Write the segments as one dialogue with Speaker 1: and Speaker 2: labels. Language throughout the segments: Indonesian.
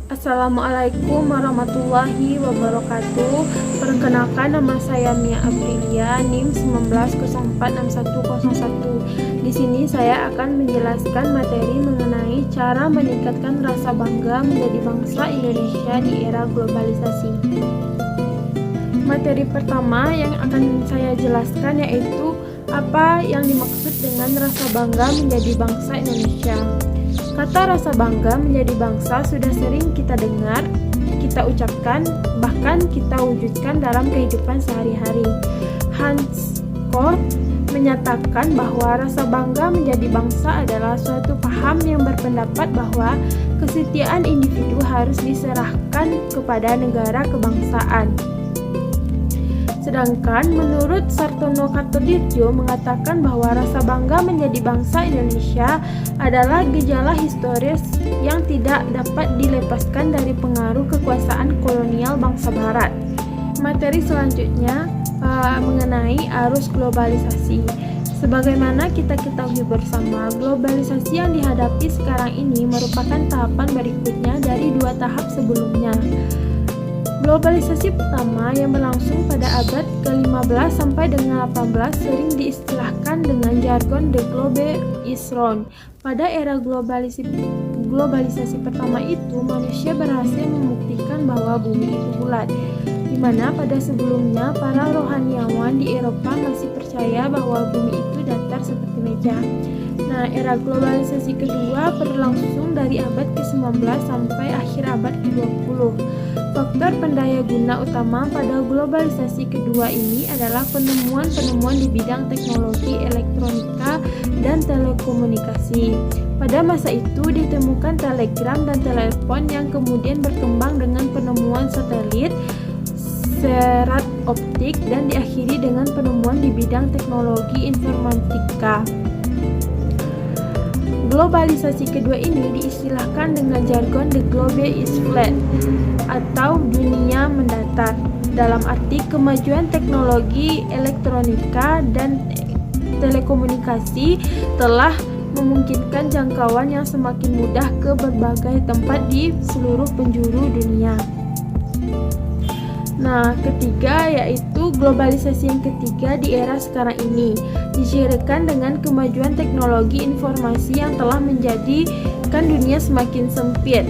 Speaker 1: Assalamualaikum warahmatullahi wabarakatuh. Perkenalkan, nama saya Mia Aprilia, NIM 19046101. Di sini saya akan menjelaskan materi mengenai cara meningkatkan rasa bangga menjadi bangsa Indonesia di era globalisasi. Materi pertama yang akan saya jelaskan yaitu apa yang dimaksud dengan rasa bangga menjadi bangsa Indonesia. Kata rasa bangga menjadi bangsa sudah sering kita dengar, kita ucapkan, bahkan kita wujudkan dalam kehidupan sehari-hari. Hans Kohn menyatakan bahwa rasa bangga menjadi bangsa adalah suatu paham yang berpendapat bahwa kesetiaan individu harus diserahkan kepada negara kebangsaan. Sedangkan menurut Sartono Kartodirjo mengatakan bahwa rasa bangga menjadi bangsa Indonesia adalah gejala historis yang tidak dapat dilepaskan dari pengaruh kekuasaan kolonial bangsa Barat. Materi selanjutnya mengenai arus globalisasi. Sebagaimana kita ketahui bersama, globalisasi yang dihadapi sekarang ini merupakan tahapan berikutnya dari dua tahap sebelumnya. Globalisasi pertama yang berlangsung pada abad ke-15 sampai dengan 18 sering diistilahkan dengan jargon The Globe is Round. Pada era globalisasi pertama itu, manusia berhasil membuktikan bahwa bumi itu bulat, di mana pada sebelumnya para rohaniawan di Eropa masih percaya bahwa bumi itu datar seperti meja. Nah, era globalisasi kedua berlangsung dari abad ke-19 sampai akhir abad ke-20. Faktor pendaya guna utama pada globalisasi kedua ini adalah penemuan-penemuan di bidang teknologi elektronika dan telekomunikasi. Pada masa itu ditemukan telegram dan telepon yang kemudian berkembang dengan penemuan satelit, serat optik, dan diakhiri dengan penemuan di bidang teknologi informatika. Globalisasi kedua ini diistilahkan dengan jargon The Globe is Flat atau dunia mendatar, dalam arti kemajuan teknologi elektronika dan telekomunikasi telah memungkinkan jangkauan yang semakin mudah ke berbagai tempat di seluruh penjuru dunia. Nah, ketiga yaitu globalisasi yang ketiga di era sekarang ini disyaratkan dengan kemajuan teknologi informasi yang telah menjadikan dunia semakin sempit.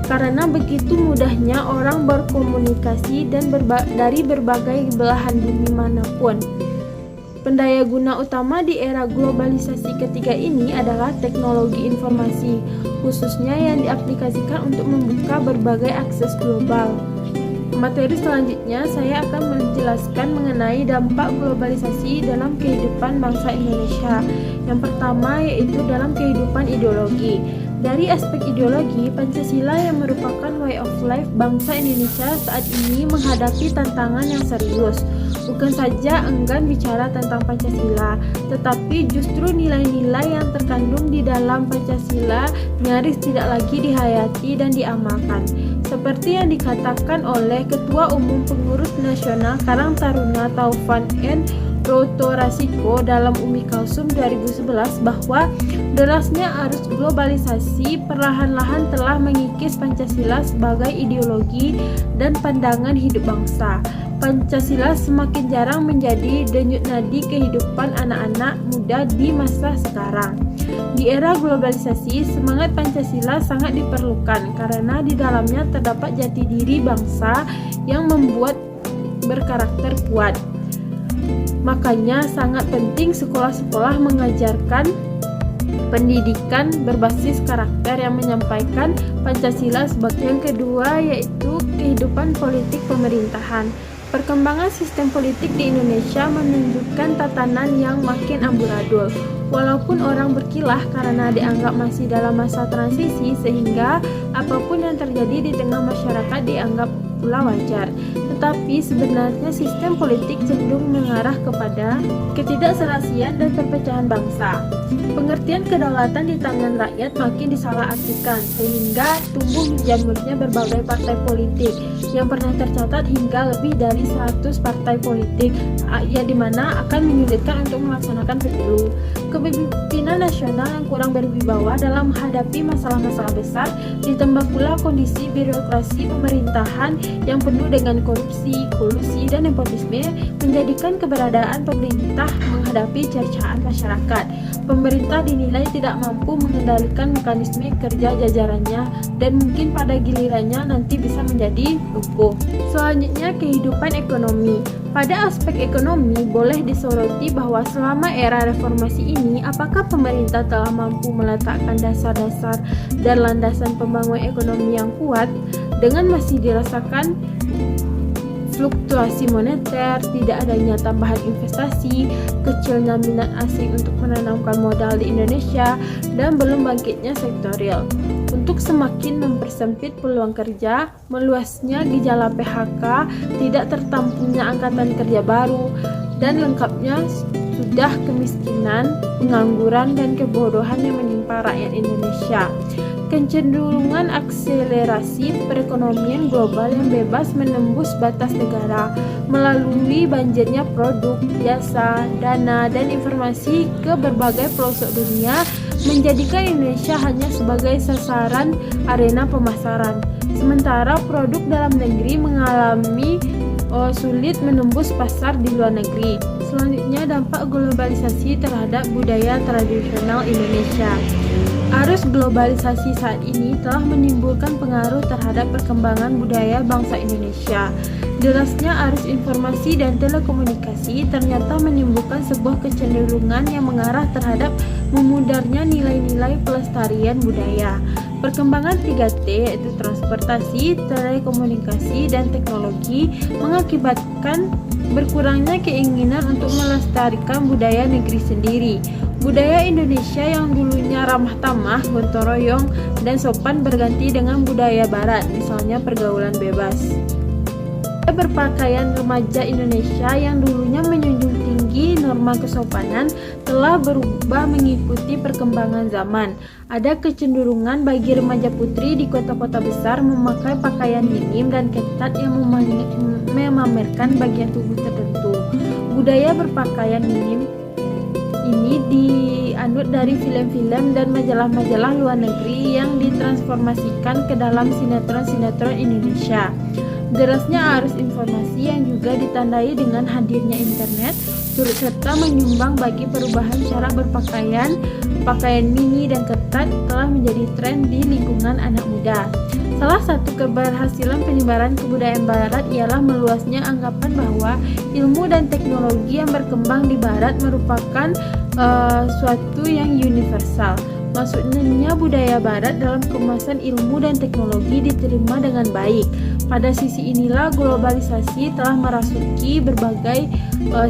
Speaker 1: Karena begitu mudahnya orang berkomunikasi dan dari berbagai belahan bumi manapun. Pendaya guna utama di era globalisasi ketiga ini adalah teknologi informasi, khususnya yang diaplikasikan untuk membuka berbagai akses global. Materi selanjutnya saya akan menjelaskan mengenai dampak globalisasi dalam kehidupan bangsa Indonesia. Yang pertama yaitu dalam kehidupan ideologi. Dari aspek ideologi, Pancasila yang merupakan way of life bangsa Indonesia saat ini menghadapi tantangan yang serius. Bukan saja enggan bicara tentang Pancasila, tetapi justru nilai-nilai yang terkandung di dalam Pancasila nyaris tidak lagi dihayati dan diamalkan. Seperti yang dikatakan oleh Ketua Umum Pengurus Nasional Karang Taruna Taufan N. Rotorasiko dalam Umi Kalsum 2011 bahwa derasnya arus globalisasi perlahan-lahan telah mengikis Pancasila sebagai ideologi dan pandangan hidup bangsa. Pancasila semakin jarang menjadi denyut nadi kehidupan anak-anak muda di masa sekarang. Di era globalisasi, semangat Pancasila sangat diperlukan karena di dalamnya terdapat jati diri bangsa yang membuat berkarakter kuat. Makanya sangat penting sekolah-sekolah mengajarkan pendidikan berbasis karakter yang menyampaikan Pancasila. Sebagai yang kedua yaitu kehidupan politik pemerintahan. Perkembangan sistem politik di Indonesia menunjukkan tatanan yang makin amburadul. Walaupun orang berkilah karena dianggap masih dalam masa transisi, sehingga apapun yang terjadi di tengah masyarakat dianggap pula wajar. Tetapi sebenarnya sistem politik cenderung mengarah kepada ketidakserasian dan perpecahan bangsa. Pengertian kedaulatan di tangan rakyat makin disalahartikan, sehingga tumbuh menjamurnya berbagai partai politik yang pernah tercatat hingga lebih dari 100 partai politik yang dimana akan menyulitkan untuk melaksanakan pemilu. Kepemimpinan nasional yang kurang berwibawa dalam menghadapi masalah-masalah besar Ditambah pula kondisi birokrasi pemerintahan yang penuh dengan korupsi, kolusi, dan nepotisme menjadikan keberadaan pemerintah menghadapi cercaan masyarakat. Pemerintah dinilai tidak mampu mengendalikan mekanisme kerja jajarannya dan mungkin pada gilirannya nanti bisa menjadi lumpuh. Selanjutnya, kehidupan ekonomi. Pada aspek ekonomi, boleh disoroti bahwa selama era reformasi ini, apakah pemerintah telah mampu meletakkan dasar-dasar dan landasan pembangunan ekonomi yang kuat dengan masih dirasakan fluktuasi moneter, tidak adanya tambahan investasi, kecilnya minat asing untuk menanamkan modal di Indonesia, dan belum bangkitnya sektor real. Untuk semakin mempersempit peluang kerja, meluasnya gejala PHK, tidak tertampungnya angkatan kerja baru, dan lengkapnya sudah kemiskinan, pengangguran, dan kebodohan yang menimpa rakyat Indonesia. Kecenderungan akselerasi perekonomian global yang bebas menembus batas negara melalui banjirnya produk, jasa, dana, dan informasi ke berbagai pelosok dunia menjadikan Indonesia hanya sebagai sasaran arena pemasaran. Sementara produk dalam negeri mengalami sulit menembus pasar di luar negeri. Selanjutnya, dampak globalisasi terhadap budaya tradisional Indonesia. Arus globalisasi saat ini telah menimbulkan pengaruh terhadap perkembangan budaya bangsa Indonesia. Derasnya arus informasi dan telekomunikasi ternyata menimbulkan sebuah kecenderungan yang mengarah terhadap memudarnya nilai-nilai pelestarian budaya. Perkembangan 3T yaitu transportasi, telekomunikasi, dan teknologi mengakibatkan berkurangnya keinginan untuk melestarikan budaya negeri sendiri. Budaya Indonesia yang dulunya ramah tamah, gotong royong, dan sopan berganti dengan budaya barat, misalnya pergaulan bebas. Berpakaian remaja Indonesia yang dulunya menjunjung tinggi norma kesopanan telah berubah mengikuti perkembangan zaman. Ada kecenderungan bagi remaja putri di kota-kota besar memakai pakaian minim dan ketat yang memamerkan bagian tubuh tertentu. Budaya berpakaian minim ini dianut dari film-film dan majalah-majalah luar negeri yang ditransformasikan ke dalam sinetron-sinetron Indonesia. Derasnya arus informasi yang juga ditandai dengan hadirnya internet turut serta menyumbang bagi perubahan cara berpakaian. Pakaian mini dan ketat telah menjadi tren di lingkungan anak muda. Salah satu keberhasilan penyebaran kebudayaan barat ialah meluasnya anggapan bahwa ilmu dan teknologi yang berkembang di barat merupakan suatu yang universal. Maksudnya budaya barat dalam kemasan ilmu dan teknologi diterima dengan baik. Pada sisi inilah globalisasi telah merasuki berbagai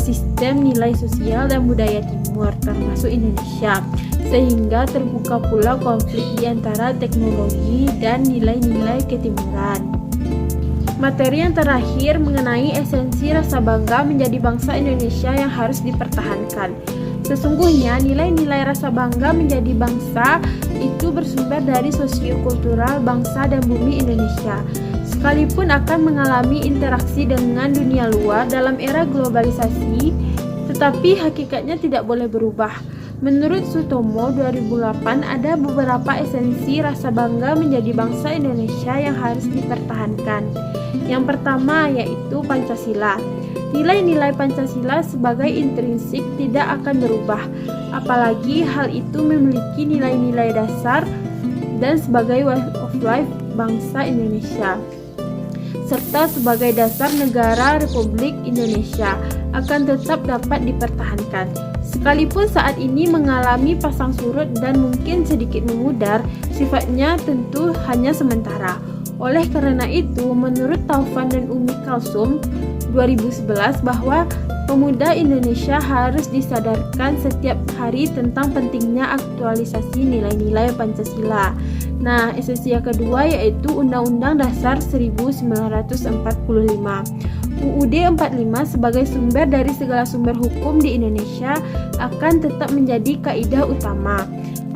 Speaker 1: sistem nilai sosial dan budaya timur termasuk Indonesia, sehingga terbuka pula konflik di antara teknologi dan nilai-nilai ketimuran. Materi yang terakhir mengenai esensi rasa bangga menjadi bangsa Indonesia yang harus dipertahankan. Sesungguhnya nilai-nilai rasa bangga menjadi bangsa itu bersumber dari sosiokultural bangsa dan bumi Indonesia. Sekalipun akan mengalami interaksi dengan dunia luar dalam era globalisasi, tetapi hakikatnya tidak boleh berubah. Menurut Sutomo 2008 ada beberapa esensi rasa bangga menjadi bangsa Indonesia yang harus dipertahankan. Yang pertama yaitu Pancasila. Nilai-nilai Pancasila sebagai intrinsik tidak akan berubah, apalagi hal itu memiliki nilai-nilai dasar dan sebagai way of life bangsa Indonesia, serta sebagai dasar negara Republik Indonesia akan tetap dapat dipertahankan. Sekalipun saat ini mengalami pasang surut dan mungkin sedikit memudar, sifatnya tentu hanya sementara. Oleh karena itu, menurut Taufan dan Umi Kalsum 2011 bahwa pemuda Indonesia harus disadarkan setiap hari tentang pentingnya aktualisasi nilai-nilai Pancasila. Nah, esensi yang kedua yaitu Undang-Undang Dasar 1945. UUD 45 sebagai sumber dari segala sumber hukum di Indonesia akan tetap menjadi kaidah utama.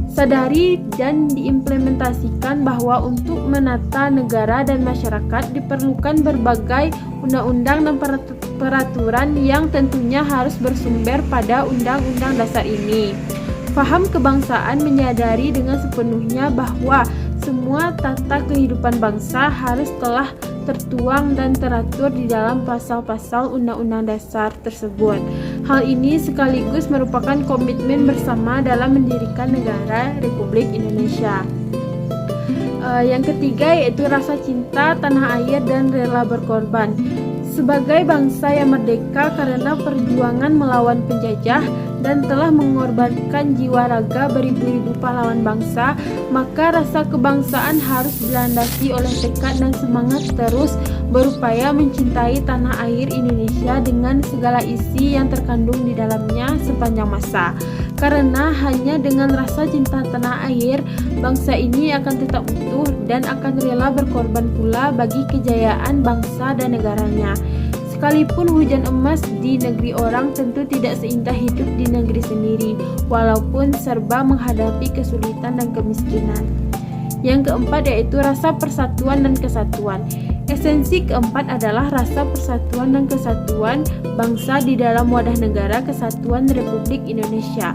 Speaker 1: Sadari dan diimplementasikan bahwa untuk menata negara dan masyarakat diperlukan berbagai undang-undang dan peraturan yang tentunya harus bersumber pada Undang-Undang Dasar ini. Faham kebangsaan menyadari dengan sepenuhnya bahwa semua tata kehidupan bangsa harus telah tertuang dan teratur di dalam pasal-pasal Undang-Undang Dasar tersebut. Hal ini sekaligus merupakan komitmen bersama dalam mendirikan negara Republik Indonesia. Yang ketiga yaitu rasa cinta tanah air dan rela berkorban. Sebagai bangsa yang merdeka karena perjuangan melawan penjajah dan telah mengorbankan jiwa raga beribu-ribu pahlawan bangsa, maka rasa kebangsaan harus dilandasi oleh tekad dan semangat terus berupaya mencintai tanah air Indonesia dengan segala isi yang terkandung di dalamnya sepanjang masa. Karena hanya dengan rasa cinta tanah air, bangsa ini akan tetap utuh dan akan rela berkorban pula bagi kejayaan bangsa dan negaranya. Sekalipun hujan emas di negeri orang tentu tidak seindah hidup di negeri sendiri, walaupun serba menghadapi kesulitan dan kemiskinan. Yang keempat yaitu rasa persatuan dan kesatuan. Esensi keempat adalah rasa persatuan dan kesatuan bangsa di dalam wadah negara kesatuan Republik Indonesia.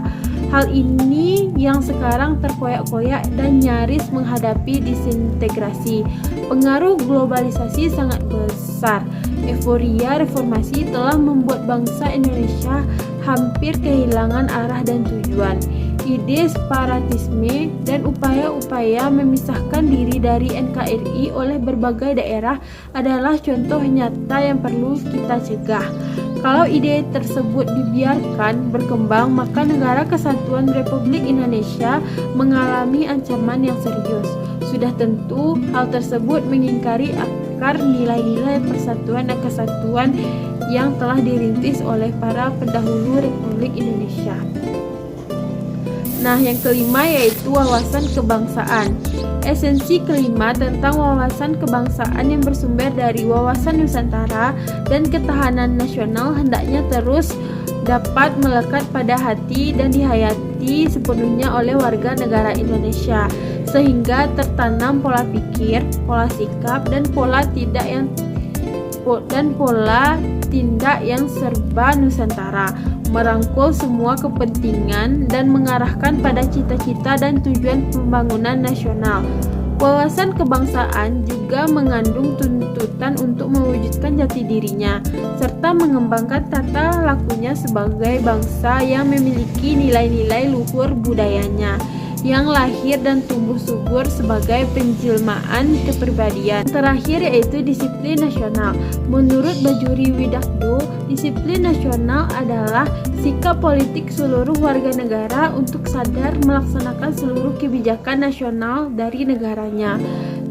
Speaker 1: Hal ini yang sekarang terkoyak-koyak dan nyaris menghadapi disintegrasi. Pengaruh globalisasi sangat besar. Euforia reformasi telah membuat bangsa Indonesia hampir kehilangan arah dan tujuan. Ide separatisme dan upaya-upaya memisahkan diri dari NKRI oleh berbagai daerah adalah contoh nyata yang perlu kita cegah. Kalau ide tersebut dibiarkan berkembang, maka negara kesatuan Republik Indonesia mengalami ancaman yang serius. Sudah tentu hal tersebut mengingkari akar nilai-nilai persatuan dan kesatuan yang telah dirintis oleh para pendahulu Republik Indonesia. Nah, yang kelima yaitu wawasan kebangsaan. Esensi kelima tentang wawasan kebangsaan yang bersumber dari wawasan Nusantara dan ketahanan nasional hendaknya terus dapat melekat pada hati dan dihayati sepenuhnya oleh warga negara Indonesia, sehingga tertanam pola pikir, pola sikap, dan pola tindak yang serba Nusantara, merangkul semua kepentingan dan mengarahkan pada cita-cita dan tujuan pembangunan nasional. Wawasan kebangsaan juga mengandung tuntutan untuk mewujudkan jati dirinya, serta mengembangkan tata lakunya sebagai bangsa yang memiliki nilai-nilai luhur budayanya, yang lahir dan tumbuh subur sebagai penjelmaan kepribadian. Terakhir yaitu disiplin nasional. Menurut Bajuri Widakdo, disiplin nasional adalah sikap politik seluruh warga negara untuk sadar melaksanakan seluruh kebijakan nasional dari negaranya.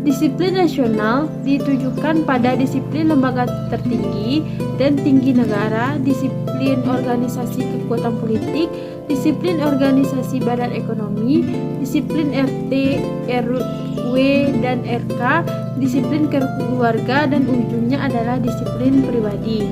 Speaker 1: Disiplin nasional ditujukan pada disiplin lembaga tertinggi dan tinggi negara, disiplin organisasi kekuatan politik, disiplin organisasi badan ekonomi, disiplin RT, RW, dan RK, disiplin keluarga, dan ujungnya adalah disiplin pribadi.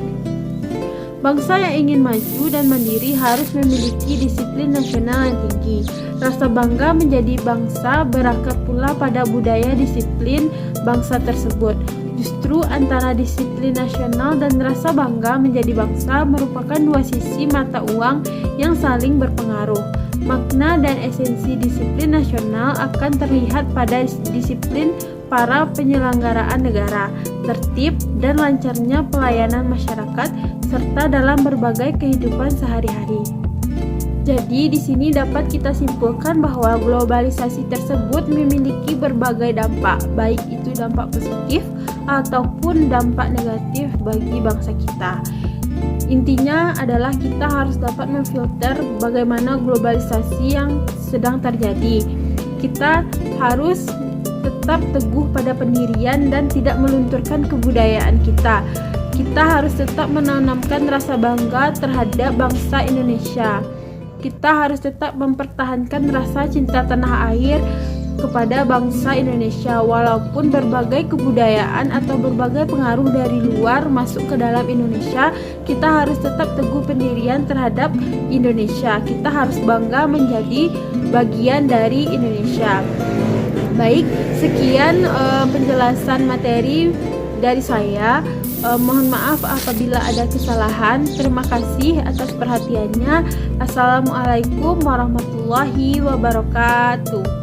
Speaker 1: Bangsa yang ingin maju dan mandiri harus memiliki disiplin nasional yang tinggi. Rasa bangga menjadi bangsa berakar pula pada budaya disiplin bangsa tersebut. Justru antara disiplin nasional dan rasa bangga menjadi bangsa merupakan dua sisi mata uang yang saling berpengaruh. Makna dan esensi disiplin nasional akan terlihat pada disiplin para penyelenggaraan negara, tertib dan lancarnya pelayanan masyarakat, serta dalam berbagai kehidupan sehari-hari. Jadi di sini dapat kita simpulkan bahwa globalisasi tersebut memiliki berbagai dampak, baik itu dampak positif ataupun dampak negatif bagi bangsa kita. Intinya adalah kita harus dapat memfilter bagaimana globalisasi yang sedang terjadi. Kita harus tetap teguh pada pendirian dan tidak melunturkan kebudayaan kita. Kita harus tetap menanamkan rasa bangga terhadap bangsa Indonesia. Kita harus tetap mempertahankan rasa cinta tanah air kepada bangsa Indonesia, walaupun berbagai kebudayaan atau berbagai pengaruh dari luar masuk ke dalam Indonesia. Kita harus tetap teguh pendirian terhadap Indonesia. Kita harus bangga menjadi bagian dari Indonesia. Baik, sekian penjelasan materi dari saya. Mohon maaf apabila ada kesalahan. Terima kasih atas perhatiannya. Assalamualaikum warahmatullahi wabarakatuh.